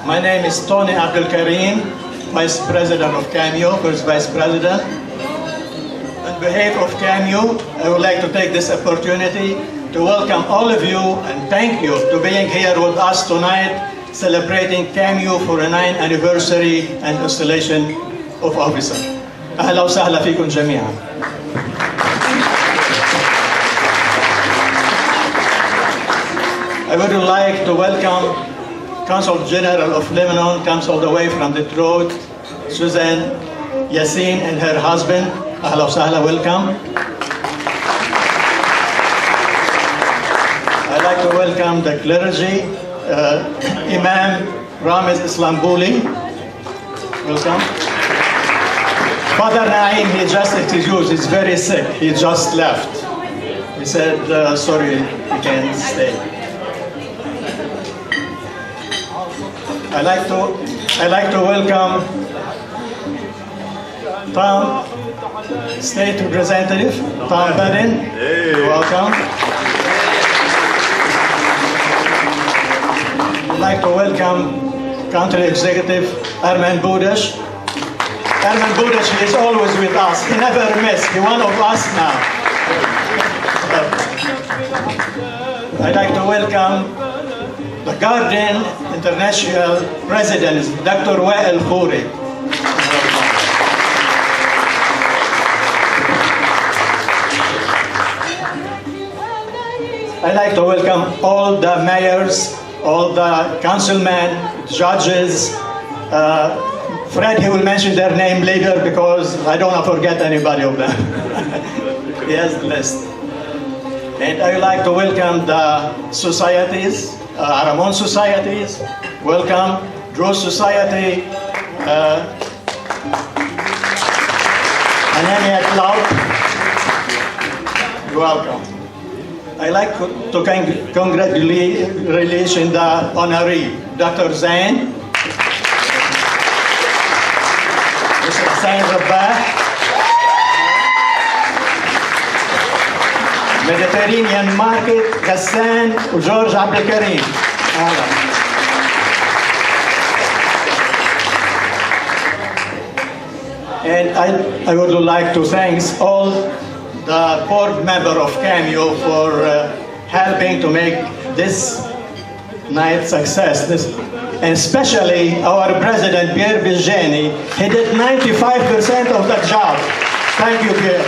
My name is Tony Abdul Karim, Vice President of Cameo, First Vice President. On behalf of Cameo, I would like to take this opportunity to welcome all of you and thank you to being here with us tonight, celebrating Cameo for a 9th anniversary and installation of officer. أهلا وسهلا فيكم جميعا. I would like to welcome Consul General of Lebanon, comes all the way from Detroit, Suzanne Yassin and her husband. أهلا وسهلا, welcome. I'd like to welcome the clergy, Imam Ramiz Islambouli. Welcome. Father Naim, he just excused, he's very sick. He just left. He said, sorry, he can't stay. I'd like to welcome Tom, State Representative, Tom Badin. Hey. Welcome. I'd like to welcome Country Executive Arman Budash. Arman Budash is always with us. He never misses. He's one of us now. I'd like to welcome the Guardian International President, Dr. Wael Khouri. I'd like to welcome all the mayors, all the councilmen, judges. Fred, he will mention their name later because I don't want to forget anybody of them. He has the list. And I would like to welcome the societies, Aramon societies, welcome, Druze Society, Anania Club, you're welcome. I like to congratulate the honoree, Dr. Zain, Mr. Zain Rabbah, Mediterranean Market, Ghassan, George Abdel Karim. And I would like to thank all the board member of Cameo for helping to make this night success. And especially our president, Pierre Biggeni. He did 95% of the job. Thank you, Pierre.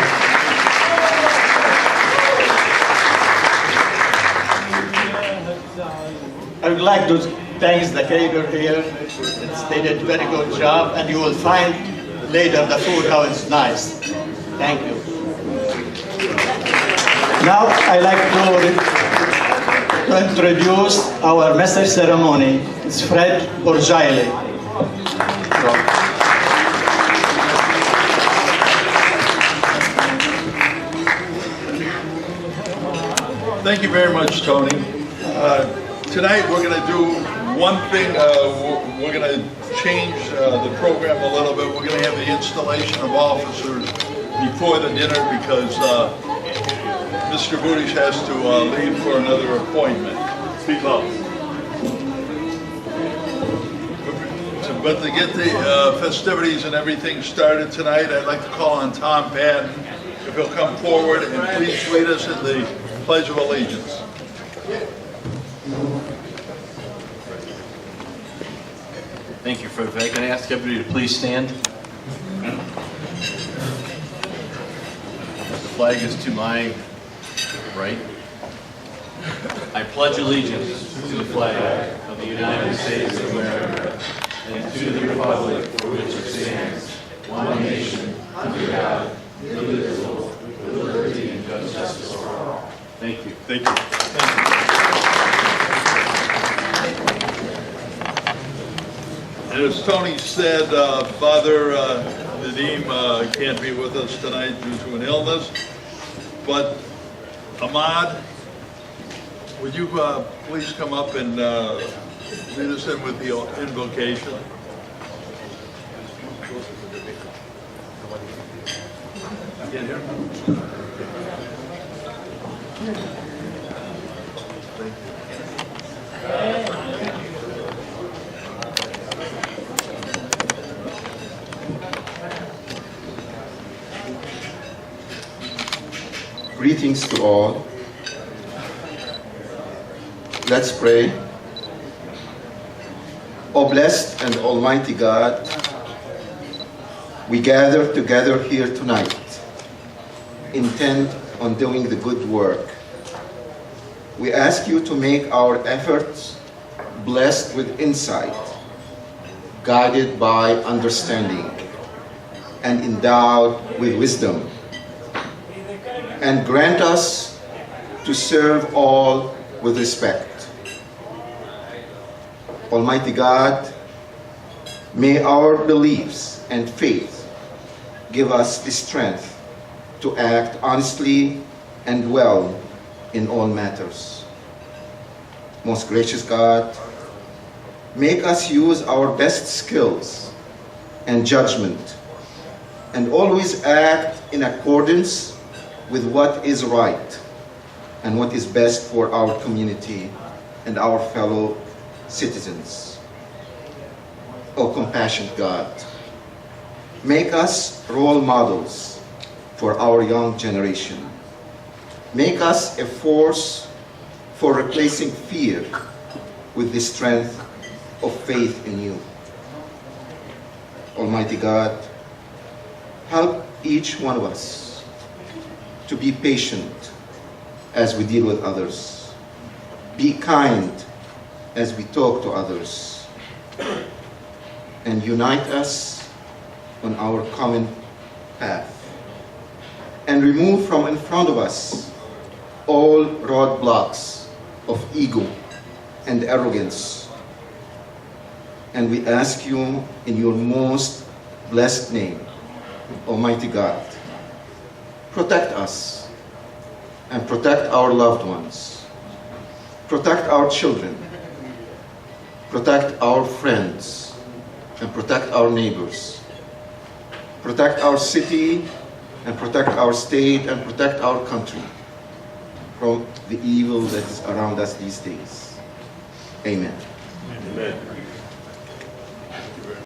I would like to thank the caterer here. They did a very good job, and you will find later the food, how it's nice. Thank you. Now I'd like to introduce our message ceremony. It's Fred Borjaili. Thank you very much, Tony. Tonight we're going to do one thing. We're going to change the program a little bit. We're going to have the installation of officers before the dinner because Mr. Budish has to leave for another appointment. Speak up. But to get the festivities and everything started tonight, I'd like to call on Tom Patton, if he'll come forward and please lead us in the Pledge of Allegiance. Thank you, Fred. Can I ask everybody to please stand? The flag is to my right. I pledge allegiance to the flag of the United States of America and to the republic for which it stands, one nation, under God, indivisible, with liberty and justice for all. Thank you. Thank you. And as Tony said, Father Nadim can't be with us tonight due to an illness, but Ahmad, would you please come up and lead us in with the invocation? Get here. Greetings to all. Let's pray. O blessed and almighty God, we gather together here tonight, intent on doing the good work. We ask you to make our efforts blessed with insight, guided by understanding, and endowed with wisdom, and grant us to serve all with respect. Almighty God, may our beliefs and faith give us the strength to act honestly and well in all matters. Most gracious God, make us use our best skills and judgment and always act in accordance with what is right and what is best for our community and our fellow citizens. O compassionate God, make us role models for our young generation. Make us a force for replacing fear with the strength of faith in you. Almighty God, help each one of us to be patient as we deal with others. Be kind as we talk to others, and unite us on our common path, and remove from in front of us all roadblocks of ego and arrogance. And we ask you in your most blessed name, Almighty God, protect us and protect our loved ones, protect our children, protect our friends, and protect our neighbors. Protect our city, and protect our state, and protect our country from the evil that is around us these days. Amen. Amen.